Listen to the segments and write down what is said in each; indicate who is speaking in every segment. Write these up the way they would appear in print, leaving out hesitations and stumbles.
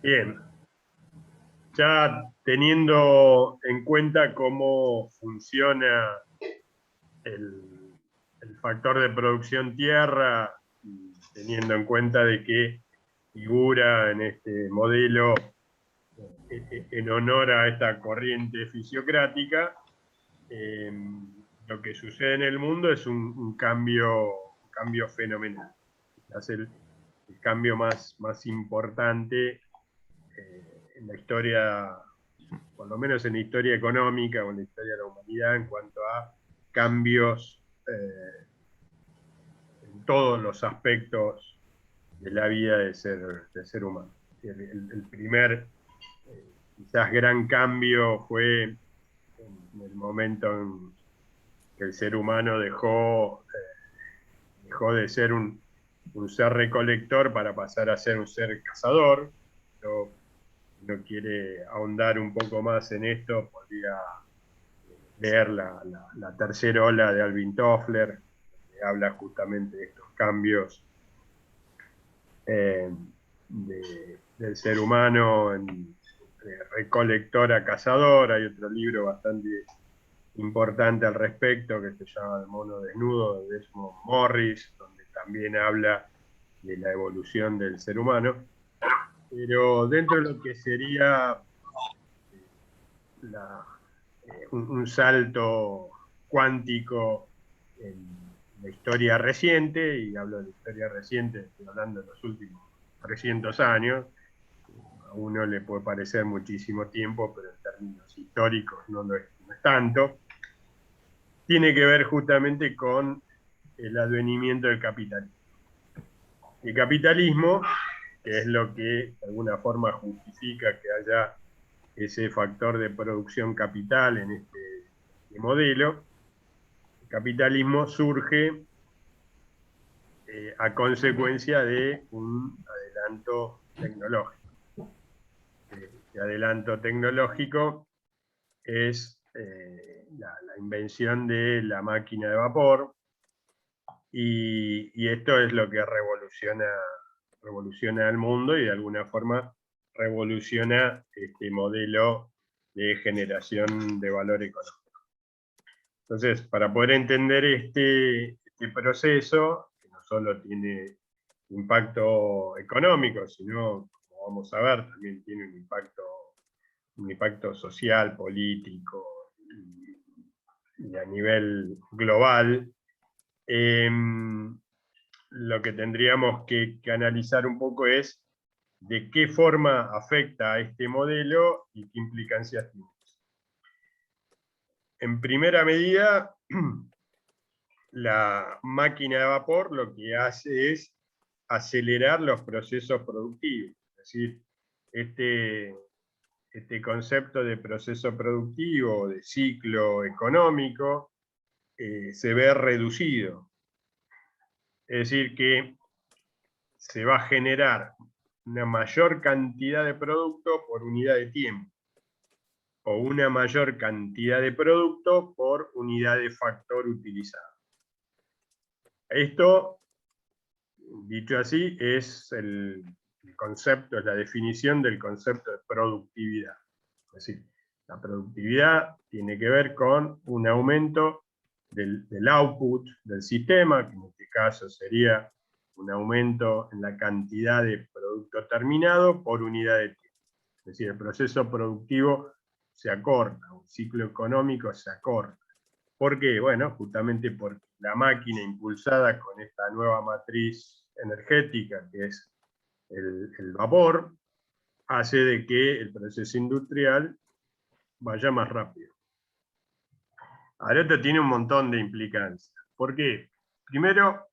Speaker 1: Bien, ya teniendo en cuenta cómo funciona el, el factor de producción tierra, y teniendo en cuenta de que figura en este modelo en honor a esta corriente fisiocrática, eh, lo que sucede en el mundo es un cambio fenomenal. Es el cambio más importante en la historia, por lo menos en la historia económica o en la historia de la humanidad, en cuanto a cambios en todos los aspectos de la vida del ser humano. El primer, quizás gran cambio fue en el momento en que el ser humano dejó de ser un ser recolector para pasar a ser un ser cazador. Pero no quiere ahondar un poco más en esto, podría leer la tercera ola de Alvin Toffler, que habla justamente de estos cambios del ser humano de recolector a cazador. Hay otro libro bastante importante al respecto que se llama El mono desnudo, de Desmond Morris, donde también habla de la evolución del ser humano. Pero dentro de lo que sería la, un salto cuántico en la historia reciente, y hablo de la historia reciente, estoy hablando de los últimos 300 años, a uno le puede parecer muchísimo tiempo, pero en términos históricos no es tanto, tiene que ver justamente con el advenimiento del capitalismo. El capitalismo, que es lo que de alguna forma justifica que haya ese factor de producción capital en este modelo. El capitalismo surge a consecuencia de un adelanto tecnológico. Este adelanto tecnológico es la invención de la máquina de vapor, y esto es lo que revoluciona el mundo y de alguna forma revoluciona este modelo de generación de valor económico. Entonces, para poder entender este proceso, que no solo tiene impacto económico, sino, como vamos a ver, también tiene un impacto social, político y a nivel global, lo que tendríamos que analizar un poco es de qué forma afecta a este modelo y qué implicancias tiene. En primera medida, la máquina de vapor lo que hace es acelerar los procesos productivos. Es decir, este concepto de proceso productivo, de ciclo económico, se ve reducido. Es decir, que se va a generar una mayor cantidad de producto por unidad de tiempo, o una mayor cantidad de producto por unidad de factor utilizado. Esto, dicho así, es el concepto, es la definición del concepto de productividad. Es decir, la productividad tiene que ver con un aumento del output del sistema, que en este caso sería un aumento en la cantidad de producto terminado por unidad de tiempo. Es decir, el proceso productivo se acorta, un ciclo económico se acorta. ¿Por qué? Bueno, justamente porque la máquina impulsada con esta nueva matriz energética, que es el vapor, hace de que el proceso industrial vaya más rápido. Ahora esto tiene un montón de implicancias. ¿Por qué? Primero,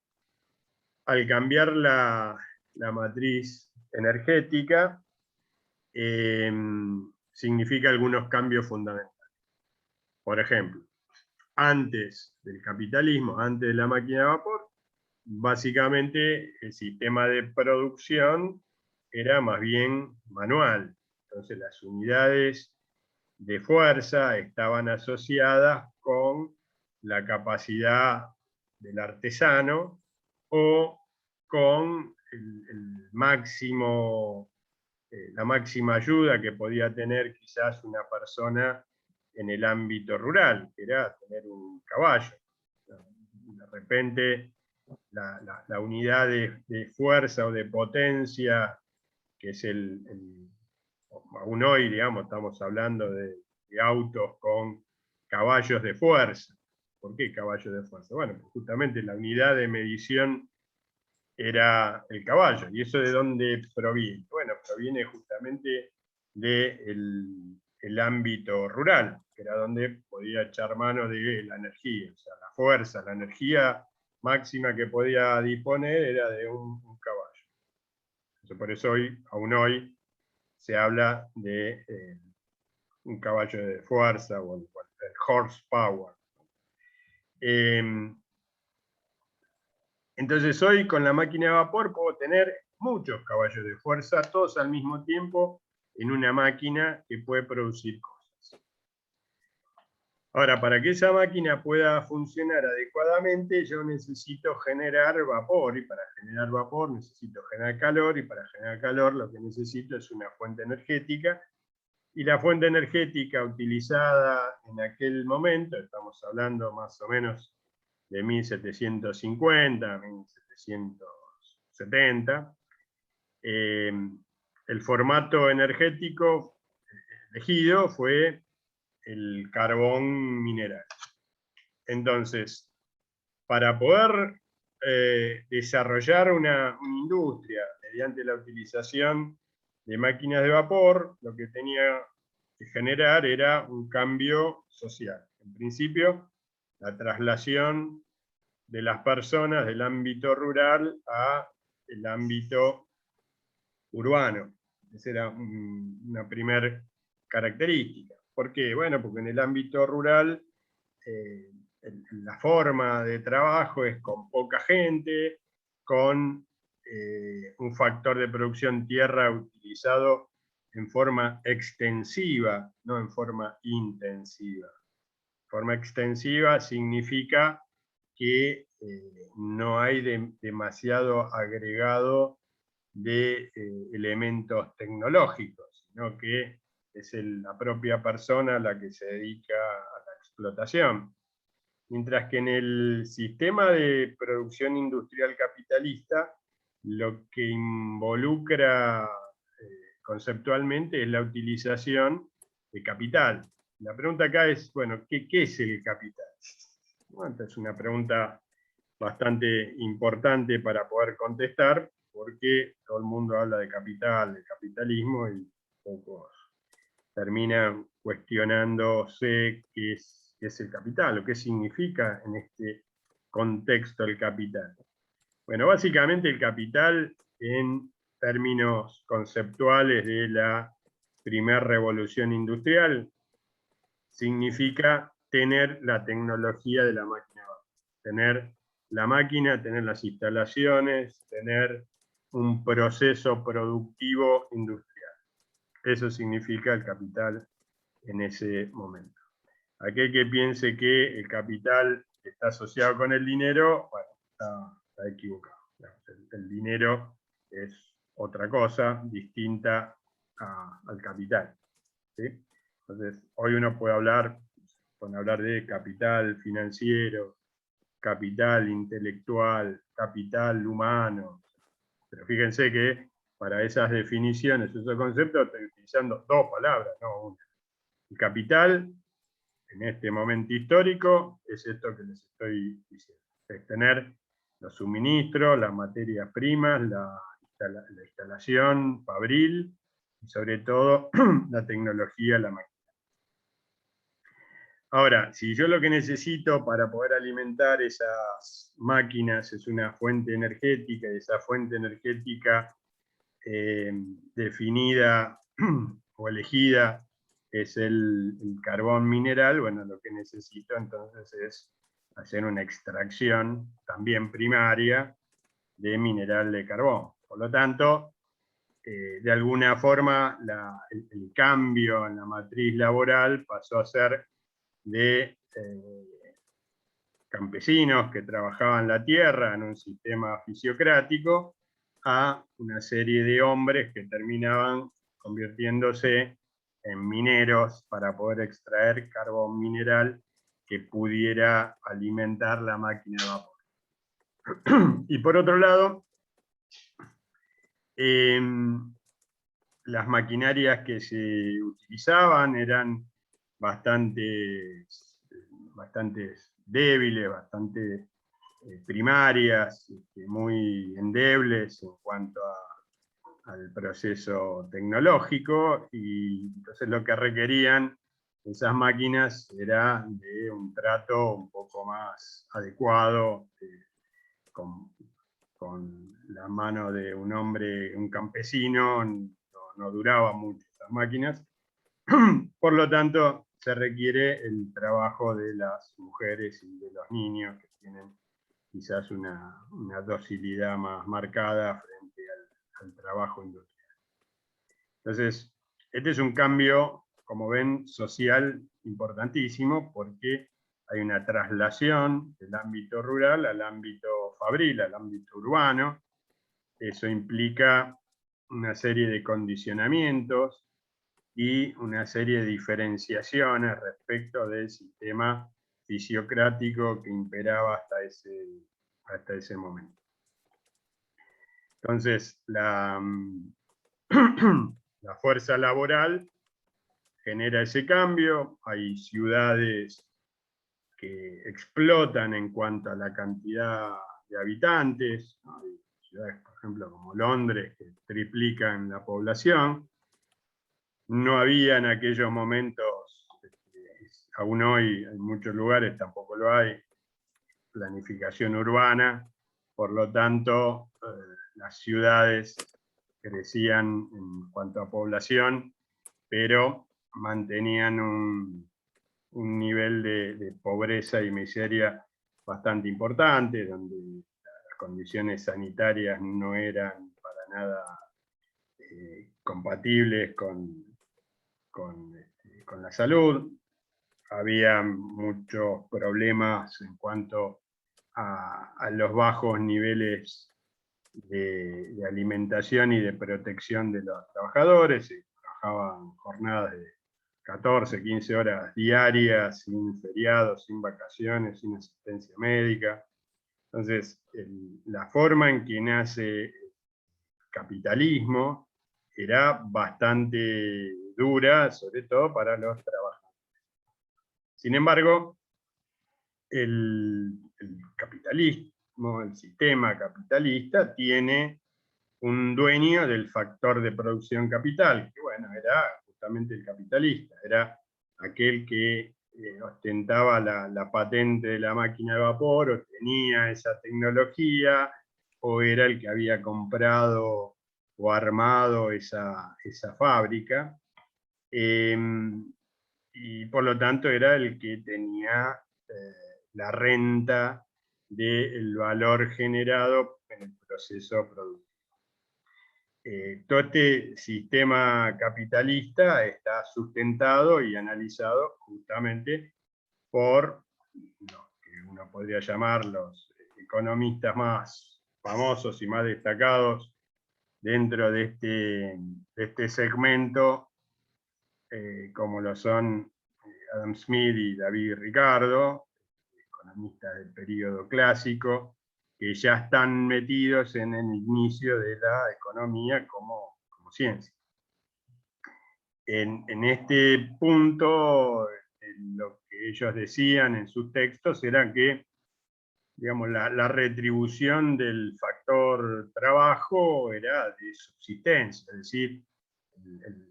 Speaker 1: al cambiar la matriz energética, significa algunos cambios fundamentales. Por ejemplo, antes del capitalismo, antes de la máquina de vapor, básicamente el sistema de producción era más bien manual. Entonces las unidades de fuerza estaban asociadas con la capacidad del artesano o con el máximo la máxima ayuda que podía tener quizás una persona en el ámbito rural, que era tener un caballo. De repente, la unidad de fuerza o de potencia, que es aún hoy, digamos, estamos hablando de autos con caballos de fuerza. ¿Por qué caballos de fuerza? Bueno, pues justamente la unidad de medición era el caballo. ¿Y eso de dónde proviene? Bueno, proviene justamente del ámbito rural, que era donde podía echar mano de la energía, o sea, la fuerza, la energía máxima que podía disponer era de un caballo. Entonces, por eso aún hoy, se habla de un caballo de fuerza o el horsepower. Entonces hoy con la máquina de vapor puedo tener muchos caballos de fuerza, todos al mismo tiempo, en una máquina que puede producir cosas. Ahora, para que esa máquina pueda funcionar adecuadamente, yo necesito generar vapor, y para generar vapor necesito generar calor, y para generar calor lo que necesito es una fuente energética, y la fuente energética utilizada en aquel momento, estamos hablando más o menos de 1750, 1770, el formato energético elegido fue el carbón mineral. Entonces, para poder desarrollar una industria mediante la utilización de máquinas de vapor, lo que tenía que generar era un cambio social. En principio, la traslación de las personas del ámbito rural al ámbito urbano. Esa era una primera característica. ¿Por qué? Bueno, porque en el ámbito rural la forma de trabajo es con poca gente, con un factor de producción tierra utilizado en forma extensiva, no en forma intensiva. Forma extensiva significa que no hay demasiado agregado de elementos tecnológicos, sino que es la propia persona la que se dedica a la explotación. Mientras que en el sistema de producción industrial capitalista, lo que involucra conceptualmente es la utilización de capital. La pregunta acá es, bueno, ¿qué es el capital? Bueno, esta es una pregunta bastante importante para poder contestar, porque todo el mundo habla de capital, de capitalismo, y pocos terminan cuestionándose qué es el capital, o qué significa en este contexto el capital. Bueno, básicamente el capital, en términos conceptuales de la primera revolución industrial, significa tener la tecnología de la máquina, tener la máquina, tener las instalaciones, tener un proceso productivo industrial. Eso significa el capital en ese momento. Aquel que piense que el capital está asociado con el dinero, bueno, está equivocado. El dinero es otra cosa distinta al capital, ¿sí? Entonces, hoy uno puede hablar de capital financiero, capital intelectual, capital humano, pero fíjense que para esas definiciones, esos conceptos, estoy utilizando dos palabras, no una. El capital, en este momento histórico, es esto que les estoy diciendo. Es tener los suministros, las materias primas, la instalación fabril, y sobre todo la tecnología, la máquina. Ahora, si yo lo que necesito para poder alimentar esas máquinas es una fuente energética, y esa fuente energética definida o elegida es el carbón mineral, bueno, lo que necesito entonces es hacer una extracción también primaria de mineral de carbón. Por lo tanto, de alguna forma el cambio en la matriz laboral pasó a ser de campesinos que trabajaban la tierra en un sistema fisiocrático, a una serie de hombres que terminaban convirtiéndose en mineros para poder extraer carbón mineral que pudiera alimentar la máquina de vapor. Y por otro lado, las maquinarias que se utilizaban eran bastante débiles, bastante primarias, muy endebles en cuanto al proceso tecnológico, y entonces lo que requerían esas máquinas era de un trato un poco más adecuado, con la mano de un hombre, un campesino, no duraba mucho esas máquinas. Por lo tanto, se requiere el trabajo de las mujeres y de los niños, que tienen quizás una docilidad más marcada frente al trabajo industrial. Entonces, este es un cambio, como ven, social importantísimo, porque hay una traslación del ámbito rural al ámbito fabril, al ámbito urbano. Eso implica una serie de condicionamientos y una serie de diferenciaciones respecto del sistema fisiocrático que imperaba hasta ese momento. Entonces, la fuerza laboral genera ese cambio. Hay ciudades que explotan en cuanto a la cantidad de habitantes. Hay ciudades, por ejemplo, como Londres, que triplican la población. No había en aquellos momentos, aún hoy en muchos lugares tampoco lo hay, planificación urbana, por lo tanto las ciudades crecían en cuanto a población, pero mantenían un nivel de pobreza y miseria bastante importante, donde las condiciones sanitarias no eran para nada compatibles con la salud. Había muchos problemas en cuanto a los bajos niveles de alimentación y de protección de los trabajadores. Se trabajaban jornadas de 14, 15 horas diarias, sin feriados, sin vacaciones, sin asistencia médica. Entonces, la forma en que nace el capitalismo era bastante dura, sobre todo para los trabajadores. Sin embargo, el capitalismo, el sistema capitalista, tiene un dueño del factor de producción capital, que bueno, era justamente el capitalista, era aquel que ostentaba la patente de la máquina de vapor, o tenía esa tecnología, o era el que había comprado o armado esa fábrica, y por lo tanto era el que tenía la renta del valor generado en el proceso productivo. Todo este sistema capitalista está sustentado y analizado justamente por lo que uno podría llamar los economistas más famosos y más destacados dentro de este segmento, como lo son Adam Smith y David Ricardo, economistas del periodo clásico, que ya están metidos en el inicio de la economía como ciencia. En este punto, lo que ellos decían en sus textos era que, digamos, la retribución del factor trabajo era de subsistencia, es decir, el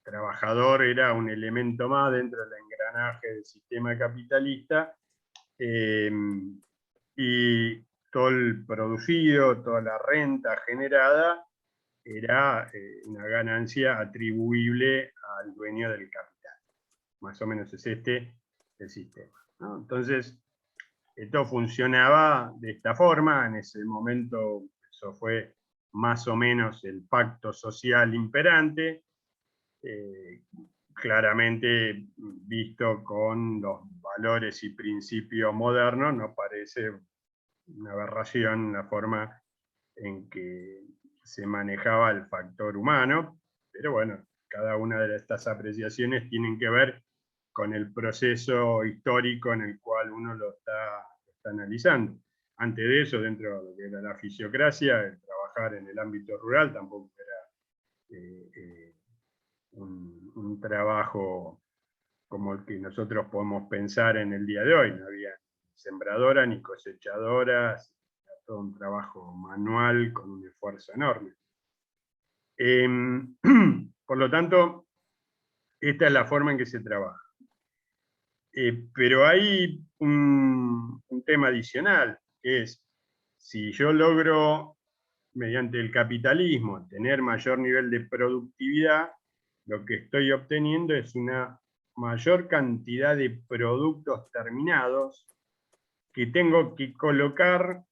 Speaker 1: trabajador era un elemento más dentro del engranaje del sistema capitalista, y todo el producido, toda la renta generada era una ganancia atribuible al dueño del capital. Más o menos es este el sistema, ¿no? Entonces, esto funcionaba de esta forma. En ese momento eso fue más o menos el pacto social imperante, claramente visto con los valores y principios modernos, no parece una aberración la forma en que se manejaba el factor humano, Pero bueno, cada una de estas apreciaciones tienen que ver con el proceso histórico en el cual uno lo está analizando. Antes de eso, dentro de lo que era la fisiocracia, el trabajar en el ámbito rural tampoco era un trabajo como el que nosotros podemos pensar en el día de hoy. No había ni sembradoras ni cosechadoras, era todo un trabajo manual con un esfuerzo enorme. Por lo tanto, esta es la forma en que se trabaja. Pero hay un tema adicional, que es, si yo logro, mediante el capitalismo, tener mayor nivel de productividad, lo que estoy obteniendo es una mayor cantidad de productos terminados que tengo que colocar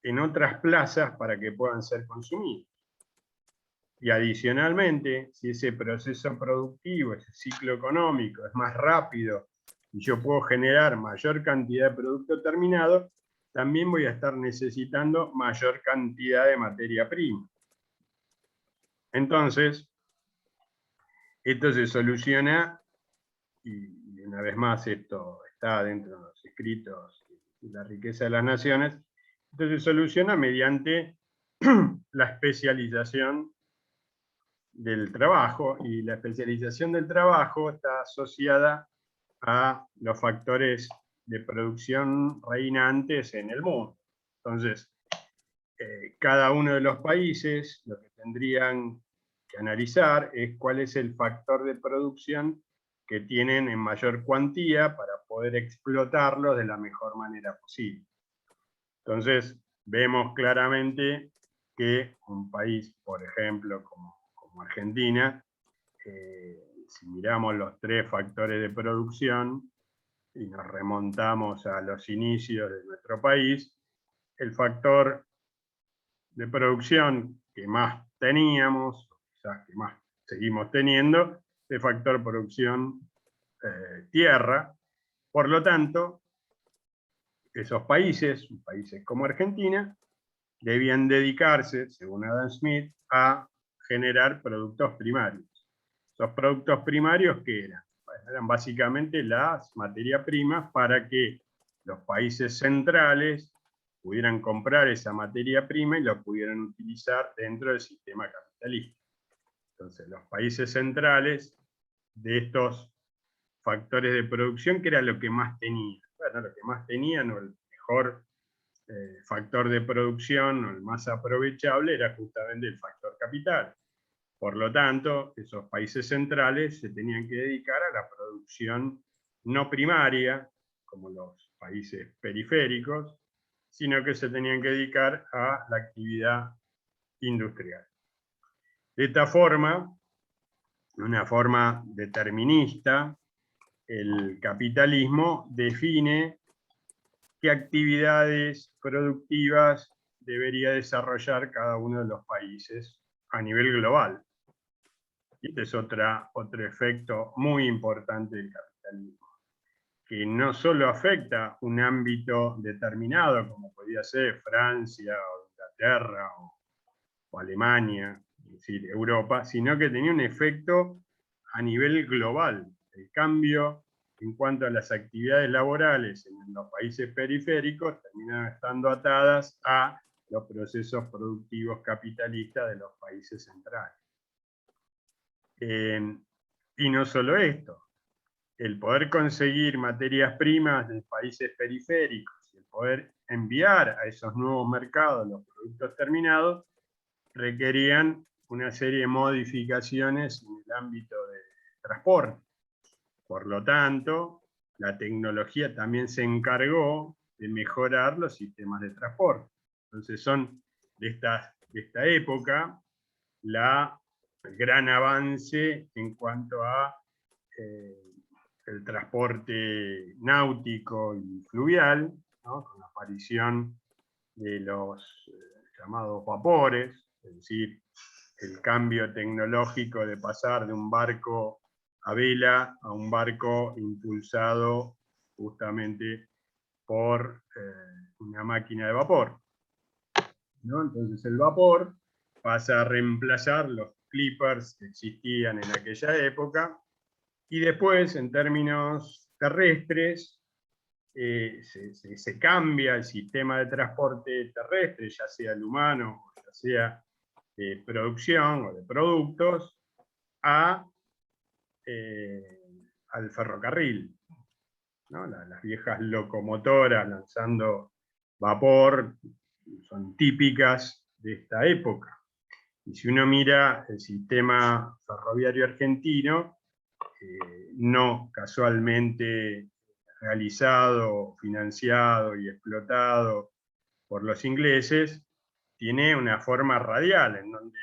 Speaker 1: en otras plazas para que puedan ser consumidos. Y adicionalmente, si ese proceso productivo, ese ciclo económico es más rápido y yo puedo generar mayor cantidad de producto terminado, también voy a estar necesitando mayor cantidad de materia prima. Entonces, esto se soluciona, y una vez más esto está dentro de los escritos de la riqueza de las naciones, esto se soluciona mediante la especialización del trabajo, y la especialización del trabajo está asociada a los factores de producción reinantes en el mundo. Entonces, cada uno de los países lo que tendrían que analizar es cuál es el factor de producción que tienen en mayor cuantía para poder explotarlo de la mejor manera posible. Entonces, vemos claramente que un país, por ejemplo, como Argentina, si miramos los 3 factores de producción y nos remontamos a los inicios de nuestro país, el factor de producción que más teníamos, quizás que más seguimos teniendo, es el factor producción tierra. Por lo tanto, esos países como Argentina, debían dedicarse, según Adam Smith, a generar productos primarios. Esos productos primarios, ¿qué eran? Bueno, eran básicamente las materias primas para que los países centrales pudieran comprar esa materia prima y la pudieran utilizar dentro del sistema capitalista. Entonces, los países centrales de estos factores de producción, ¿qué era lo que más tenían? Bueno, lo que más tenían, o el mejor factor de producción, o el más aprovechable, era justamente el factor capital. Por lo tanto, esos países centrales se tenían que dedicar a la producción no primaria, como los países periféricos, sino que se tenían que dedicar a la actividad industrial. De esta forma, una forma determinista, el capitalismo define qué actividades productivas debería desarrollar cada uno de los países a nivel global. Y este es otro efecto muy importante del capitalismo, que no solo afecta un ámbito determinado, como podía ser Francia, o Inglaterra, o Alemania, es decir, Europa, sino que tenía un efecto a nivel global. El cambio en cuanto a las actividades laborales en los países periféricos terminan estando atadas a los procesos productivos capitalistas de los países centrales. Y no solo esto, el poder conseguir materias primas de países periféricos y el poder enviar a esos nuevos mercados los productos terminados requerían una serie de modificaciones en el ámbito de transporte. Por lo tanto, la tecnología también se encargó de mejorar los sistemas de transporte. Entonces son de esta época el gran avance en cuanto a el transporte náutico y fluvial, ¿no? Con la aparición de los llamados vapores, es decir, el cambio tecnológico de pasar de un barco a vela a un barco impulsado justamente por una máquina de vapor, ¿no? Entonces el vapor pasa a reemplazar los clippers que existían en aquella época, y después, en términos terrestres, se cambia el sistema de transporte terrestre, ya sea el humano, o ya sea de producción o de productos, al ferrocarril, ¿no? Las viejas locomotoras lanzando vapor son típicas de esta época. Y si uno mira el sistema ferroviario argentino, no casualmente realizado, financiado y explotado por los ingleses, tiene una forma radial, en donde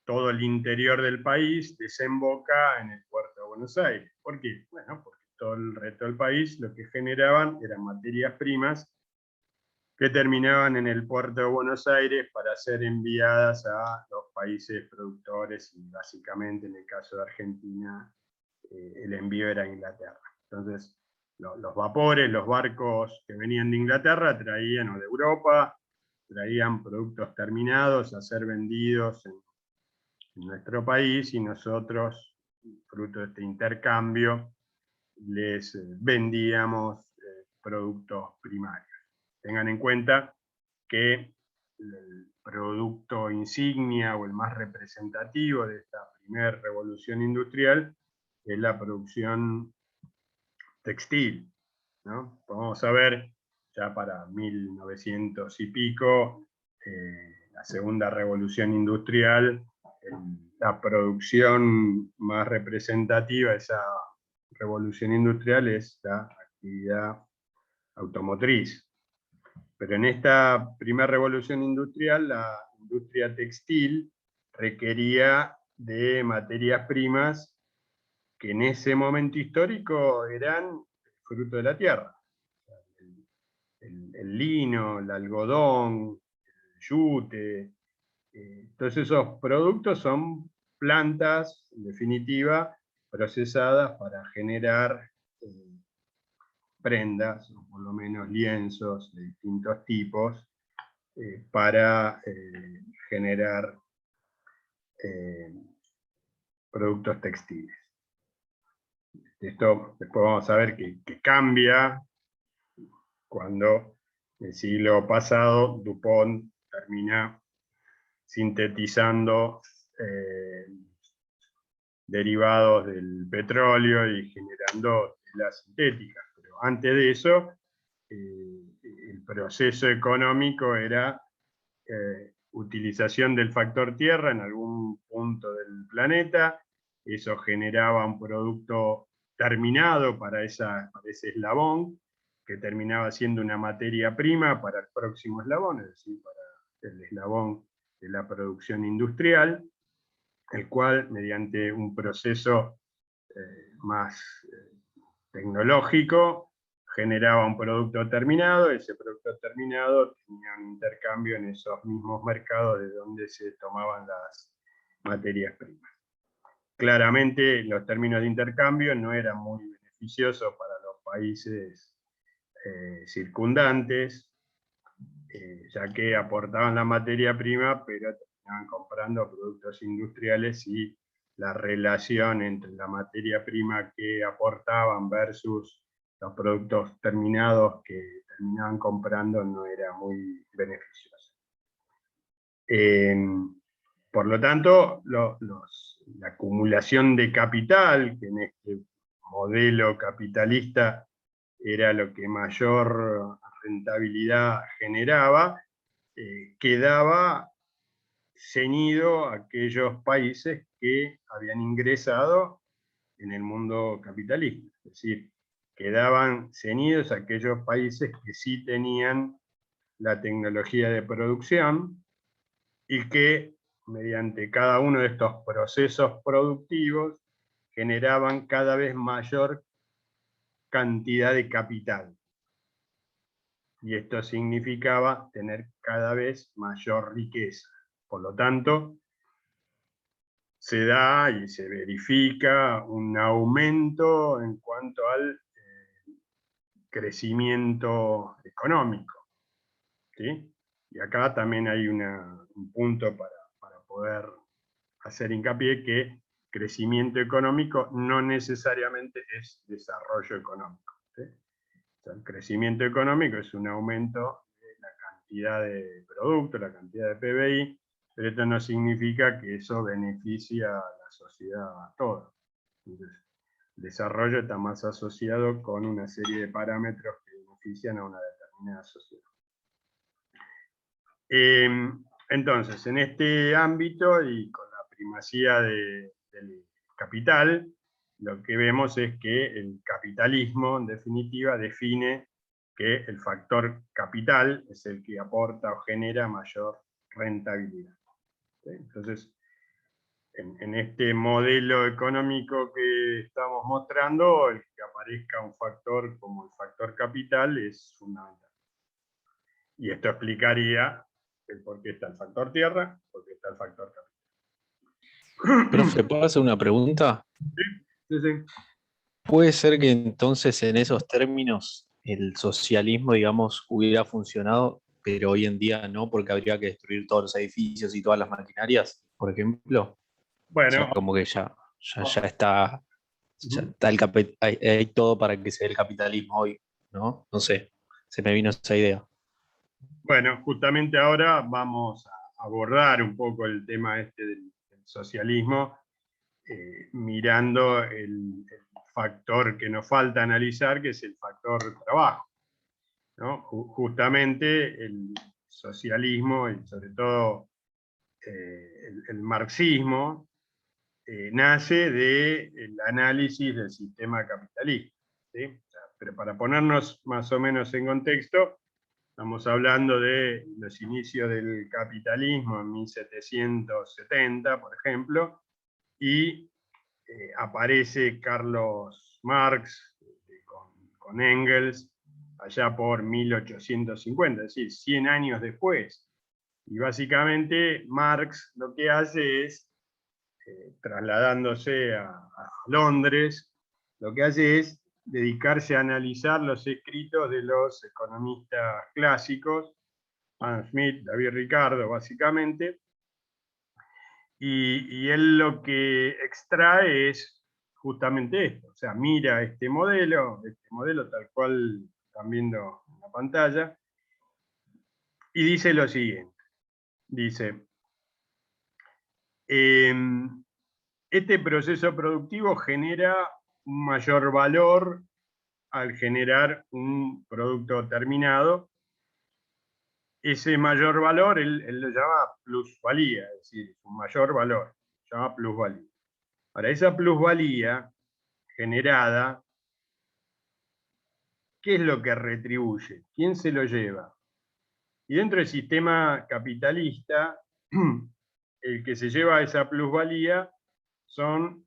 Speaker 1: todo el interior del país desemboca en el puerto de Buenos Aires. ¿Por qué? Bueno, porque todo el resto del país lo que generaban eran materias primas que terminaban en el puerto de Buenos Aires para ser enviadas a los países productores, y básicamente en el caso de Argentina el envío era a Inglaterra. Entonces los vapores, los barcos que venían de Inglaterra traían, o de Europa, traían productos terminados a ser vendidos en nuestro país, y nosotros, fruto de este intercambio, les vendíamos productos primarios. Tengan en cuenta que el producto insignia o el más representativo de esta primera revolución industrial es la producción textil, ¿no? Vamos a ver ya para 1900 y pico, la segunda revolución industrial, la producción más representativa de esa revolución industrial es la actividad automotriz. Pero en esta primera revolución industrial, la industria textil requería de materias primas que en ese momento histórico eran fruto de la tierra. El lino, el algodón, el yute. Todos esos productos son plantas, en definitiva, procesadas para generar prendas, o por lo menos lienzos de distintos tipos, para generar productos textiles. Esto después vamos a ver que cambia cuando en el siglo pasado DuPont termina sintetizando derivados del petróleo y generando telas sintéticas. Pero antes de eso, el proceso económico era utilización del factor tierra en algún punto del planeta. Eso generaba un producto terminado para ese eslabón, que terminaba siendo una materia prima para el próximo eslabón, es decir, para el eslabón de la producción industrial, el cual, mediante un proceso más tecnológico, generaba un producto terminado. Ese producto terminado tenía un intercambio en esos mismos mercados de donde se tomaban las materias primas. Claramente los términos de intercambio no eran muy beneficiosos para los países circundantes, ya que aportaban la materia prima, pero terminaban comprando productos industriales, y la relación entre la materia prima que aportaban versus los productos terminados que terminaban comprando no era muy beneficiosa. Por lo tanto, la acumulación de capital, que en este modelo capitalista era lo que mayor rentabilidad generaba, quedaba ceñido a aquellos países que habían ingresado en el mundo capitalista. Es decir, quedaban ceñidos a aquellos países que sí tenían la tecnología de producción y que, mediante cada uno de estos procesos productivos, generaban cada vez mayor cantidad de capital. Y esto significaba tener cada vez mayor riqueza. Por lo tanto, se da y se verifica un aumento en cuanto al crecimiento económico, ¿sí? Y acá también hay un punto para poder hacer hincapié que crecimiento económico no necesariamente es desarrollo económico, ¿sí? O sea, el crecimiento económico es un aumento de la cantidad de producto, la cantidad de PBI, pero esto no significa que eso beneficie a la sociedad a toda. Entonces, el desarrollo está más asociado con una serie de parámetros que benefician a una determinada sociedad. Entonces, en este ámbito y con la primacía del capital, lo que vemos es que el capitalismo, en definitiva, define que el factor capital es el que aporta o genera mayor rentabilidad. ¿Sí? Entonces, en este modelo económico que estamos mostrando, el que aparezca un factor como el factor capital es fundamental. Y esto explicaría el por qué está el factor tierra, por qué está el factor capital.
Speaker 2: Profe, ¿puedo hacer una pregunta?
Speaker 1: Sí, sí.
Speaker 2: ¿Puede ser que entonces en esos términos el socialismo, digamos, hubiera funcionado, pero hoy en día no, porque habría que destruir todos los edificios y todas las maquinarias, por ejemplo? O sea,
Speaker 1: Bueno,
Speaker 2: como que ya está, hay todo para que se dé el capitalismo hoy, ¿no? No sé, se me vino esa idea.
Speaker 1: bueno, justamente ahora vamos a abordar un poco el tema este del socialismo, mirando el factor que nos falta analizar, que es el factor trabajo, ¿no? Justamente el socialismo y sobre todo el marxismo nace del análisis del sistema capitalista, ¿sí? O sea, pero para ponernos más o menos en contexto, estamos hablando de los inicios del capitalismo en 1770, por ejemplo, y aparece Carlos Marx con Engels allá por 1850, es decir, 100 años después. Y básicamente Marx lo que hace es, trasladándose a Londres, lo que hace es dedicarse a analizar los escritos de los economistas clásicos, Adam Smith, David Ricardo, básicamente, y él lo que extrae es justamente esto, o sea, mira este modelo tal cual están viendo en la pantalla, y dice lo siguiente, dice, este proceso productivo genera un mayor valor al generar un producto terminado. Ese mayor valor él lo llama plusvalía, es decir, un mayor valor, se llama plusvalía. Ahora, esa plusvalía generada, ¿qué es lo que retribuye? ¿Quién se lo lleva? Y dentro del sistema capitalista, el que se lleva esa plusvalía son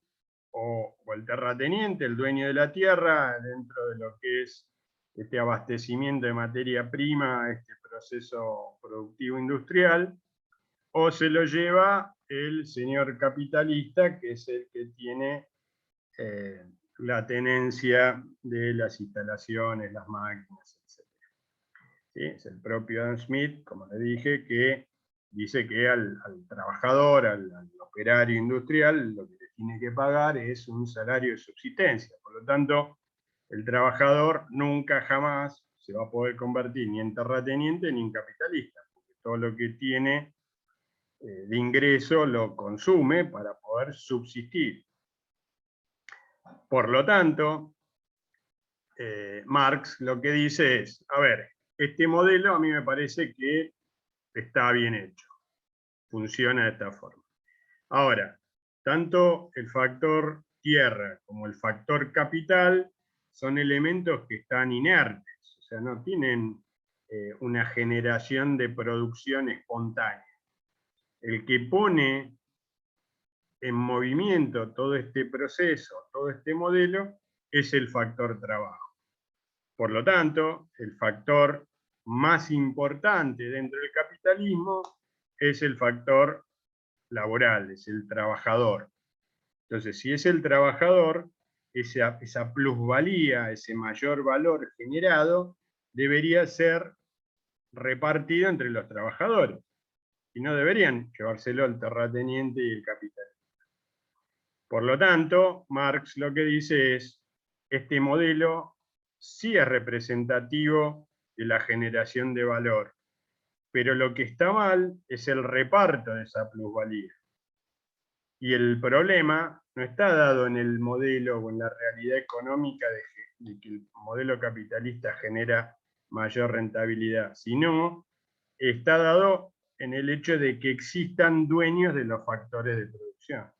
Speaker 1: o el terrateniente, el dueño de la tierra, dentro de lo que es este abastecimiento de materia prima, este proceso productivo industrial, o se lo lleva el señor capitalista, que es el que tiene la tenencia de las instalaciones, las máquinas, etc. ¿Sí? Es el propio Adam Smith, como le dije, que dice que al trabajador, al operario industrial, lo que le tiene que pagar es un salario de subsistencia. Por lo tanto, el trabajador nunca jamás se va a poder convertir ni en terrateniente ni en capitalista, porque todo lo que tiene de ingreso lo consume para poder subsistir. Por lo tanto, Marx lo que dice es, a ver, este modelo a mí me parece que está bien hecho, funciona de esta forma. Ahora, tanto el factor tierra como el factor capital son elementos que están inertes, o sea, no tienen una generación de producción espontánea. El que pone en movimiento todo este proceso, todo este modelo, es el factor trabajo. Por lo tanto, el factor más importante dentro del capitalismo es el factor laboral, es el trabajador. Entonces, si es el trabajador, esa plusvalía, ese mayor valor generado, debería ser repartido entre los trabajadores. y no deberían llevárselo el terrateniente y el capitalista. Por lo tanto, Marx lo que dice es, este modelo sí es representativo de la generación de valor, pero lo que está mal es el reparto de esa plusvalía. Y el problema no está dado en el modelo o en la realidad económica de que el modelo capitalista genera mayor rentabilidad, sino está dado en el hecho de que existan dueños de los factores de producción.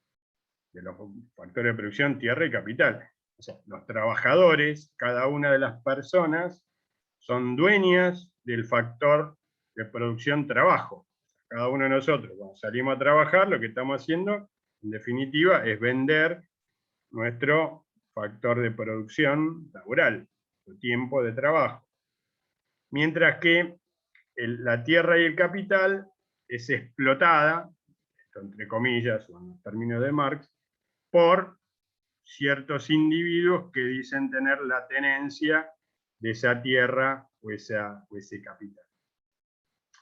Speaker 1: De los factores de producción, tierra y capital. O sea, los trabajadores, cada una de las personas, son dueñas del factor de producción trabajo. Cada uno de nosotros, cuando salimos a trabajar, lo que estamos haciendo, en definitiva, es vender nuestro factor de producción laboral, el tiempo de trabajo. Mientras que la tierra y el capital es explotada, esto entre comillas, o en los términos de Marx, por ciertos individuos que dicen tener la tenencia de esa tierra o ese capital.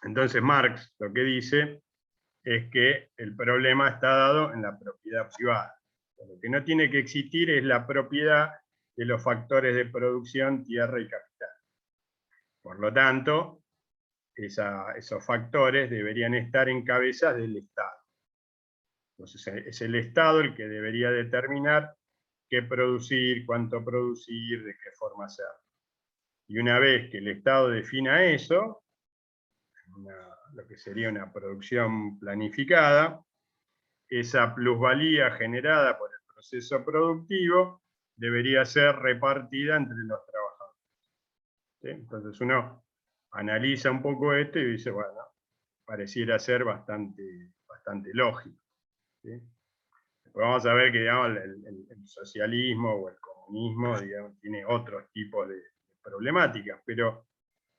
Speaker 1: Entonces Marx lo que dice es que el problema está dado en la propiedad privada. Lo que no tiene que existir es la propiedad de los factores de producción, tierra y capital. Por lo tanto, esos factores deberían estar en cabeza del Estado. Entonces es el Estado el que debería determinar qué producir, cuánto producir, de qué forma hacerlo. Y una vez que el Estado defina eso, lo que sería una producción planificada, esa plusvalía generada por el proceso productivo debería ser repartida entre los trabajadores. ¿Sí? Entonces uno analiza un poco esto y dice, bueno, pareciera ser bastante lógico. ¿Sí? Vamos a ver que digamos, el socialismo o el comunismo digamos, tiene otros tipos de problemáticas, pero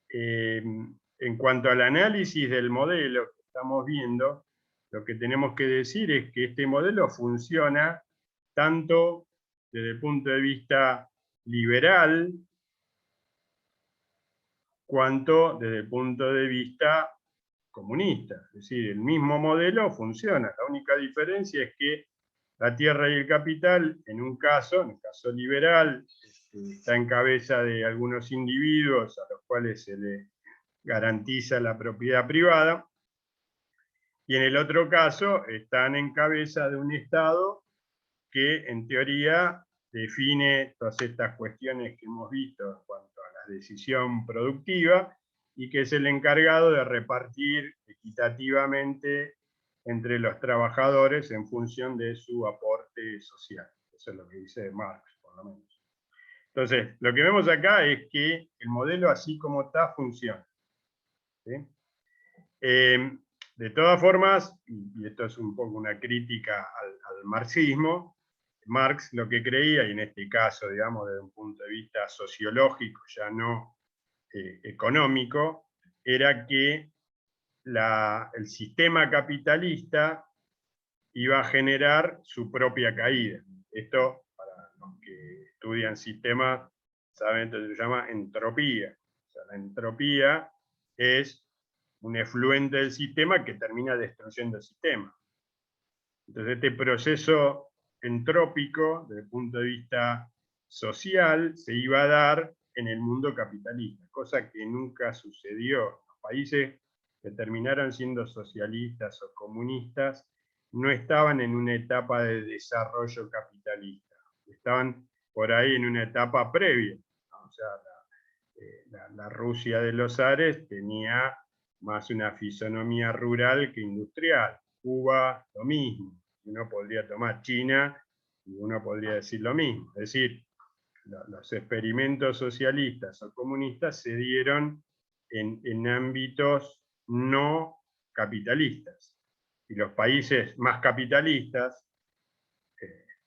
Speaker 1: en cuanto al análisis del modelo que estamos viendo, lo que tenemos que decir es que este modelo funciona tanto desde el punto de vista liberal, cuanto desde el punto de vista comunista. Es decir, el mismo modelo funciona. La única diferencia es que la tierra y el capital, en el caso liberal, está en cabeza de algunos individuos a los cuales se les garantiza la propiedad privada, y en el otro caso están en cabeza de un Estado que en teoría define todas estas cuestiones que hemos visto en cuanto a la decisión productiva y que es el encargado de repartir equitativamente entre los trabajadores en función de su aporte social. Eso es lo que dice Marx, por lo menos. Entonces, lo que vemos acá es que el modelo así como está funciona. ¿Sí? De todas formas, y esto es un poco una crítica al marxismo, Marx lo que creía, y en este caso, digamos, desde un punto de vista sociológico, ya no económico, era que el sistema capitalista iba a generar su propia caída. Esto, para los que estudian sistemas, saben, entonces se llama entropía. O sea, la entropía es un efluente del sistema que termina destruyendo el sistema. Entonces este proceso entrópico, desde el punto de vista social, se iba a dar en el mundo capitalista, cosa que nunca sucedió. Los países que terminaron siendo socialistas o comunistas no estaban en una etapa de desarrollo capitalista, estaban por ahí en una etapa previa. O sea, la Rusia de los Zares tenía más una fisonomía rural que industrial. Cuba, lo mismo. Uno podría tomar China y uno podría decir lo mismo. Es decir, los experimentos socialistas o comunistas se dieron en ámbitos no capitalistas. Y los países más capitalistas,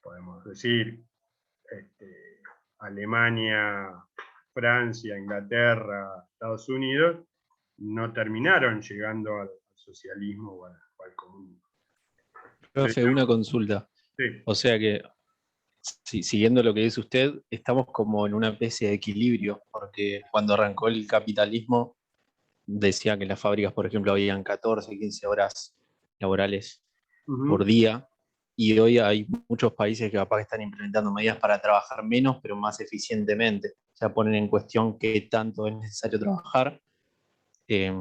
Speaker 1: podemos decir, Alemania, Francia, Inglaterra, Estados Unidos, no terminaron llegando al socialismo o al comunismo.
Speaker 2: Profe, una consulta.
Speaker 1: Sí.
Speaker 2: O sea que, siguiendo lo que dice usted, estamos como en una especie de equilibrio, porque cuando arrancó el capitalismo, decía que en las fábricas, por ejemplo, habían 14, 15 horas laborales por
Speaker 1: Ujú.
Speaker 2: día, y hoy hay muchos países que capaz que están implementando medidas para trabajar menos, pero más eficientemente. O sea, ponen en cuestión qué tanto es necesario trabajar, eh,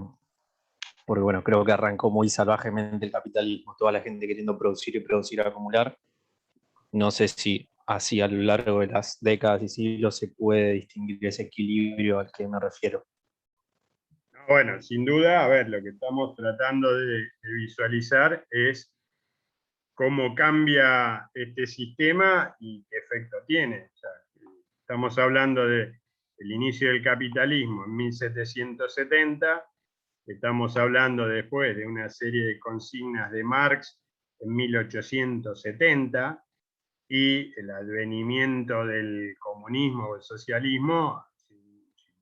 Speaker 2: porque bueno, creo que arrancó muy salvajemente el capitalismo, toda la gente queriendo producir, acumular. No sé si así a lo largo de las décadas y siglos se puede distinguir ese equilibrio al que me refiero.
Speaker 1: Bueno, sin duda, a ver, lo que estamos tratando de visualizar es cómo cambia este sistema y qué efecto tiene. O sea, estamos hablando del inicio del capitalismo en 1770, estamos hablando después de una serie de consignas de Marx en 1870 y el advenimiento del comunismo o el socialismo, si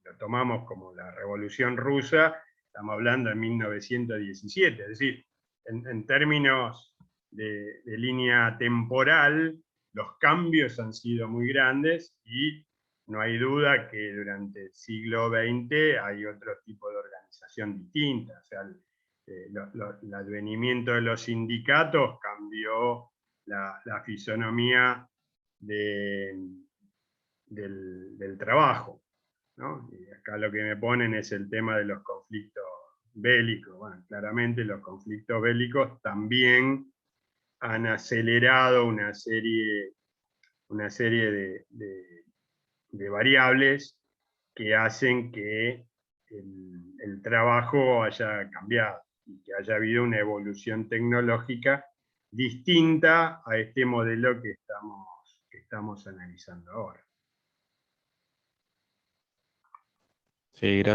Speaker 1: lo tomamos como la Revolución Rusa, estamos hablando de 1917, es decir, en términos de línea temporal, los cambios han sido muy grandes y no hay duda que durante el siglo XX hay otro tipo de organización distinta. O sea, el advenimiento de los sindicatos cambió la fisonomía de, del trabajo, ¿no? Y acá lo que me ponen es el tema de los conflictos bélicos. Bueno, claramente los conflictos bélicos también han acelerado una serie de variables que hacen que el trabajo haya cambiado y que haya habido una evolución tecnológica distinta a este modelo que estamos analizando ahora.
Speaker 2: Sí, gracias.